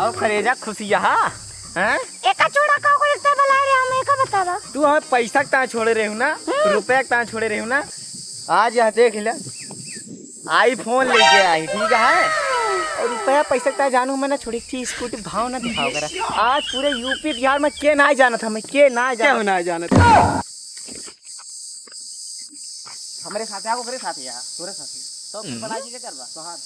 और खरेजा खुशिया हैं एका छोड़ा का को इतना बला रे हम एका बतावा। तू हमें पैसा ता छोड़े रहू ना, रुपया ता छोड़े रहू ना। आज यह देख ले आईफोन लेके आई, ठीक है। और रुपया पैसा ता जानू मैं ना छोड़ी थी स्कूटी भाव ना दिखाओ करा। आज पूरे यूपी बिहार में के ना जाना था, मैं के ना जाना था। हमारे साथ आओ, करे साथ यार, तोरे साथ तो पढ़ाई के करवा तो हां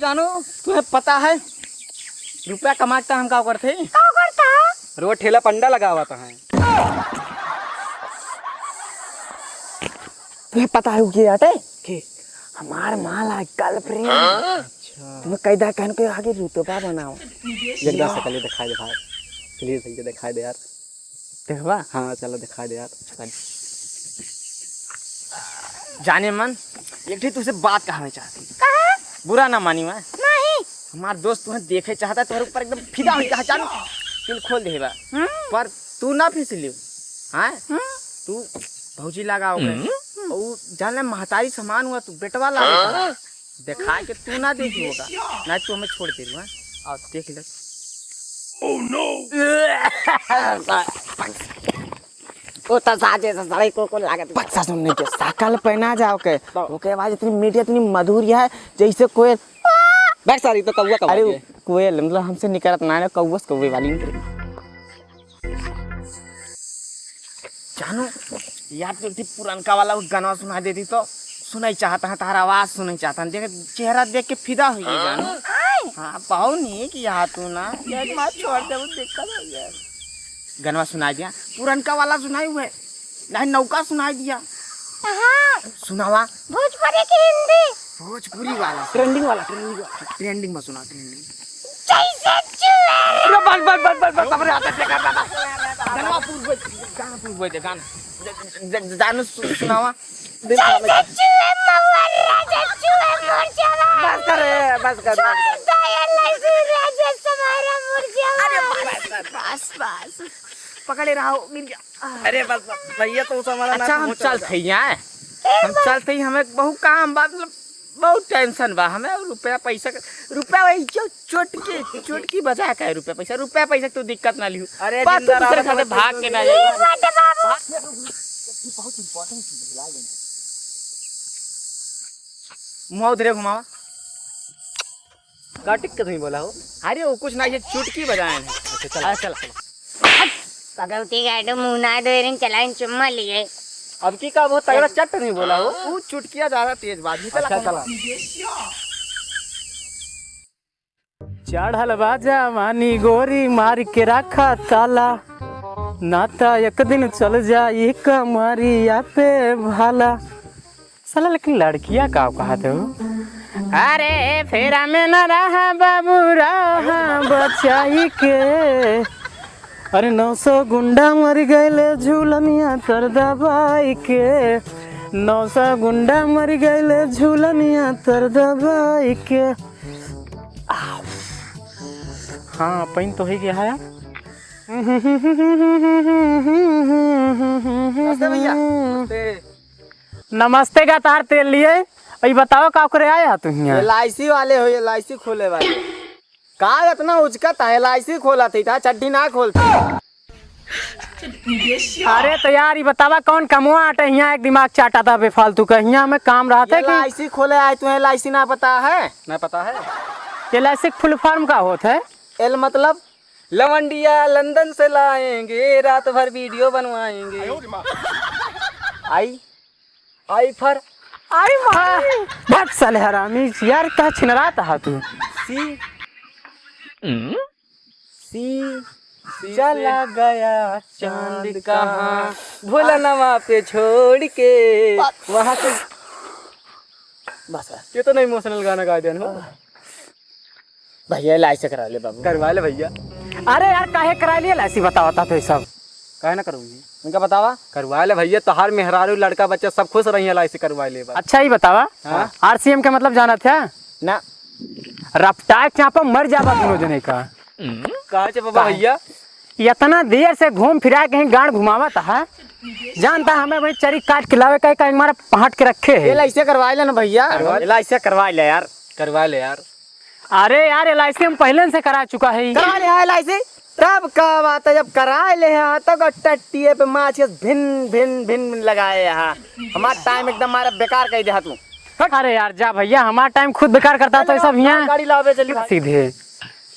जानू तुम्हें पता है रुपया कमाता हम क्या करते रोड ठेला पंडा लगा हुआ था है। तुम्हें पता है क्या आटे कि हमार माला गर्लफ्रेंड। अच्छा तुम्हें कैदा कहन के आगे रुतबा बनाओ एकदम से कल दिखाई दे भाई, प्लीज भैया दिखाई दे यार। देखवा हाँ चलो दिखाई दे यार। जाने मन एक ठीक तुझसे बात कहना चाहती, बुरा ना मानी मैं नहीं। हमारा दोस्त तुम्हें देखे चाहता है, तुम्हारे ऊपर एकदम फिदा हो गया, जानो दिल खोल देगा। पर तू ना फिसलियो हाँ, तू भौजी लगा हो गए और जान ले महतारी समान हुआ, तू बेटवा लगा देखा के तू ना देखी होगा ना, तू हमें छोड़ दे रहा और देख ले। ओह नो ओ त साजे से सड़ई को लागत बच्चा सुनने के सकल पहना जाओ के ओके आवाज इतनी मीठी इतनी मधुर है जैसे कोयल। बैठ सारी तो कौवा कौवा। अरे कोयल मतलब हमसे निकलत ना है, कौवा कौवे वाली निकली। जानू यार तो पुरानका वाला गाना सुना देती तो सुनाई चाहता है, तारा आवाज सुनाई चाहता है, देख चेहरा देख के फिदा हुई है जानू। हाँ पाओ नहीं कि यहाँ तू ना यार मत छोड़ दे, वो दिक्कत हो गया। गनवा सुना दिया, पुरानका वाला सुनाई हुए नहीं, नौका सुनाई दिया। सुनावा भोजपुरी की हिंदी, भोजपुरी वाला ट्रेंडिंग वाला, ट्रेंडिंग में सुना ट्रेंडिंग जैसे चुए। बस अबरे आता है गाना पूछ दे गाना जानू सुनावा। जैसे चुए मवरा चुए मुरझावा। बस कर बस पकड़े रहो गिर गया। अरे बस भैया तो हमारा अच्छा हम चलते हैं, हम चलते ही हमें बहुत काम बात मतलब बहुत टेंशन बा हमें। रुपया पैसा वही चोटकी बजा का है, रुपया पैसा तो दिक्कत ना लियो। अरे भाग के ना बहुत इम्पोर्टेंट मुँह रे घुमावा काटिक के नहीं बोला हो। अरे वो कुछ ना ये चुटकी बजाए हैं। अच्छा चल पगौती गाड़ो मुना देरिन चलाइन चुम्मा लिए। अब की का बहुत तगड़ा चट नहीं बोला हो, वो चुटकिया ज्यादा तेज बात नहीं। चला चढ़ल बाजा मानी गोरी मार के रखा ताला, नाता एक दिन चल जाए कमारी या पे भाला। साला लेकिन लड़कियां का कहते हो। अरे फेरा में न रहा बाबू रहा बचाई के, अरे 900 गुंडा मर गए झूलनिया तर दबाई के, 900 गुंडा मर गए झूलनिया तर दबाई के। हाँ पैन तो ही गया है। नमस्ते का तार तेल लिए अभी बताओ का करे आया तू यहाँ? LIC वाले हो, LIC खोले वाले का इतना उचकत है, LIC खोला था चड्डी ना खोलता। अरे तो यार ये बतावा कौन कमुआ आटे यहाँ एक दिमाग चाटा था बेफालतू का, यहाँ में काम रहा था। LIC खोले आए तुम्हें LIC ना पता है? ना पता है। LIC फुल फॉर्म का होता है? L मतलब लवंडिया लंदन से लाएंगे, रात भर वीडियो बनवाएंगे। आई फर आई भाग साले हरामी यार का छिनरा था तू। सी चला गया चांद कहाँ भोलानवा पे छोड़ के वहां से। बस ये तो नहीं इमोशनल गाना गा दिया भैया। LIC करा ले बाबू, करवा ले भैया। अरे यार काहे करा लिए LIC बतावा था तो सब काहे ना करूँगी उनका बतावा। करवा ले भैया, तो हर मेहरारू लड़का बच्चा सब खुश रही LIC करवा ले। अच्छा ही बतावा। RCM का मतलब जाना था ना? रफ्तार चापा मर जावा दोनों जने का। कहा बाबा भैया इतना देर से घूम फिरा कहीं गाड़ घुमावा था, जानता हमें भाई चरी काट के लावे का हमारा पहाट के रखे है। एलआईसी करवा ले ना भैया, एलआईसी करवा ले यार, करवा ले यार। अरे यार एलआईसी हम पहले से करा चुका है। करवा ले एलआईसी। तब का बात है जब करा ले है तो टट्टिए पे माछ भिन भिन भिन लगाए यहाँ। हमारा टाइम एकदम हमारा बेकार कर दिया तू। अरे यार जा भैया, हमारा टाइम खुद बेकार करता तो सब यहाँ गाड़ी लावे चली सीधे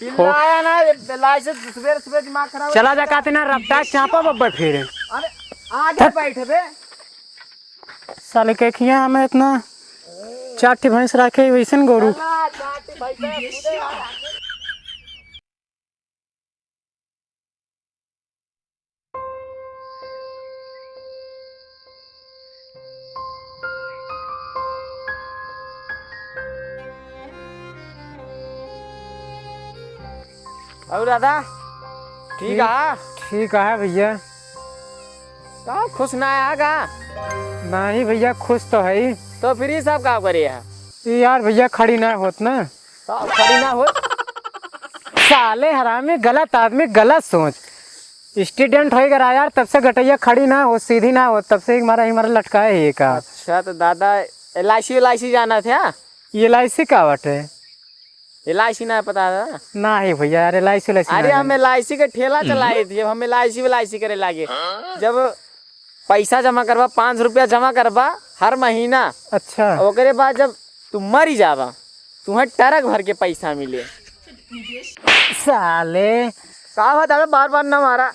आया ना एलआईसी सवेरे सवेरे दिमाग खराब। चला जा कहते ना रफ्तार चापा बब्बर फिर अरे आगे बैठे बे साले के खिया हमें इतना चाटी भैंस रखे वैसन गोरू। और दादा ठीक है? ठीक है भैया। का खुश ना है का? नहीं भैया खुश तो है ही। तो फिर ये सब का करे है यार भैया खड़ी ना होत ना, तो खड़ी ना हो। साले हरामी गलत आदमी गलत सोच। स्टूडेंट हो गया यार, तब से गटैया खड़ी ना हो सीधी ना हो, तब से हमारा लटका है ये का। अच्छा तो दादा एलआईसी जाना था? ये एलआईसी का बाटे? एलआईसी ना पता था ना ही भैया यार एलआईसी। अरे हम एलआईसी का ठेला चलाए थे, हम एलआईसी करे लागे। जब पैसा जमा करवा 5 रुपया जमा करवा हर महीना। अच्छा ओकरे बाद जब तू मरी जावा तुम्हें ट्रक भर के पैसा मिले। साले का दादा बार बार ना मारा।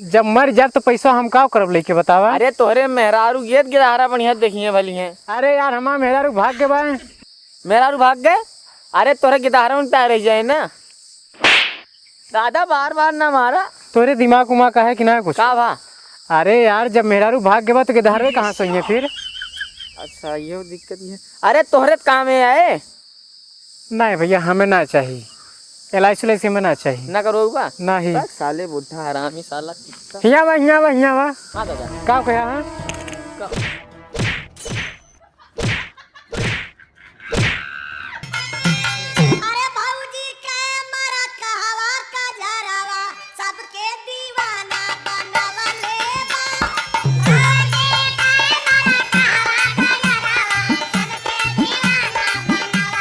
जब मर जाए तो पैसा हम का करब लेके बतावा। अरे तोहरे मेहरारू गेट गिरहारा बढ़िया देखिए भली है। अरे यार हमारा मेहरारू भाग के बा। मेहरारू भाग गए? अरे तोहरे गिरहारा में पैर रह जाए ना। दादा बार बार ना मारा। तोरे दिमाग उमा का है कि ना कुछ? का भा? अरे यार जब मेहरारू भाग के बा तो गिरहारे कहाँ सोइए फिर? अच्छा ये दिक्कत है। अरे तोहरे काम में आए नहीं भैया हमें ना चाहिए, एलआईसी में ना चाहिए। ना करोगा नहीं साले बुढ़ा हरामी साला कितना। हिया बा हिया बा हिया बा। हाँ दादा का कहा हाँ? अरे भौजी के मरत कहवा का जरावा सबके दीवाना बनवले बा। भौजी के मरत कहवा का जरावा सबके दीवाना बनवले।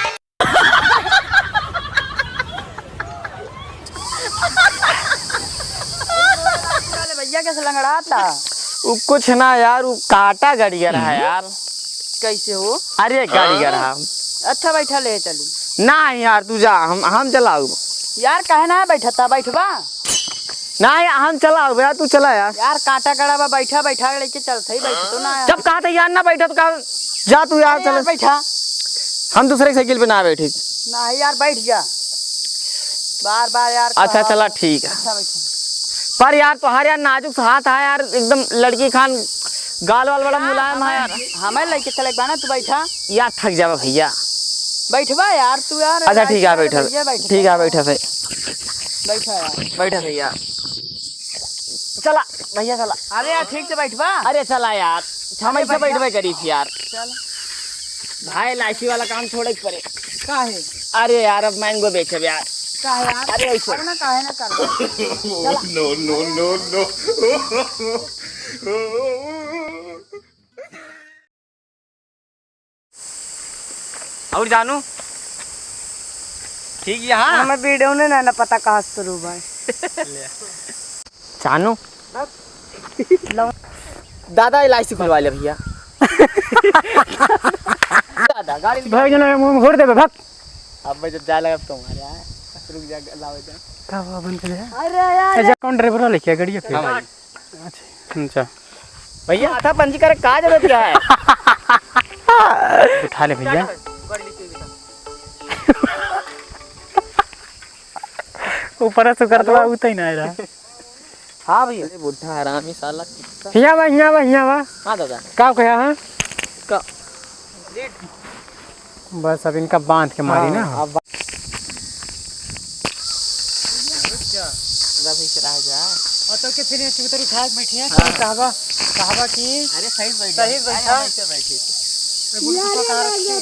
भैया कैसे लंगड़ाता? वो कुछ ना यार, वो काटा गाड़ी गा रहा है यार। कैसे हो? अरे गाड़ी गा रहा। अच्छा बैठा ले चली ना यार, तू जा हम चलाऊ यार काहे ना बैठता बैठवा ना हम चलाऊ भैया, तू चला यार। यार कांटा कड़ा बा बैठा बैठा लेके चलते ही बैठ तो ना जब कहा था यार ना बैठा तो कहा जा तू यार चल। बैठा हम दूसरे साइकिल पे ना बैठे। नहीं यार बैठ जा बार बार यार। अच्छा चला ठीक है। अच्छा बैठा पर यार तुम्हारे यार नाजुक सा हाथ है यार, एकदम लड़की खान गाल वाल बड़ा मुलायम है यार। हमें लेके चले बाना तू बैठा यार थक जावा भैया। बैठवा यार तू यार। अच्छा ठीक है बैठा, ठीक है बैठा सही बैठा यार बैठा सही यार। चला भैया चला। अरे यार ठीक से बैठवा। अरे चला यार, हम ऐसे बैठबे करी थी यार। चल भाई एलआईसी वाला काम छोड़े के पड़े। काहे अरे यार अब मैंगो बेचे यार। काहे यार? अरे ऐसे ना काहे ना कर। और जानू ठीक है। हाँ हमें वीडियो ने ना पता कहाँ से शुरू भाई। जानू दादा एलआईसी खुलवा ले भैया। दादा गाड़ी भाग जाना मुंह घोर देबे भाग। अब मैं जब जा लगा तुम्हारे यहाँ रुक जा लावे जा। का हुआ बंद कर दे। अरे यार अच्छा कौन ड्राइवर वाला लेके गाड़ी फिर? हाँ अच्छा अच्छा भैया आधा पंजीकरण का जरूरत क्या है? उठा ले भैया। ऊपर से कर दवा उतई ना रहा। हाँ भैया बुढ़ा हरामी साला कितना। हिया बा हिया बा हिया बा। हाँ दादा का कहा हाँ? का बस अब इनका बांध के मारी ना। अब रह जा ऑटो के फिर उतर उठा के बैठे हैं। कहवा कहवा की अरे सही बैठ सही बैठा। बैठे बुढ़ा कहाँ रखे?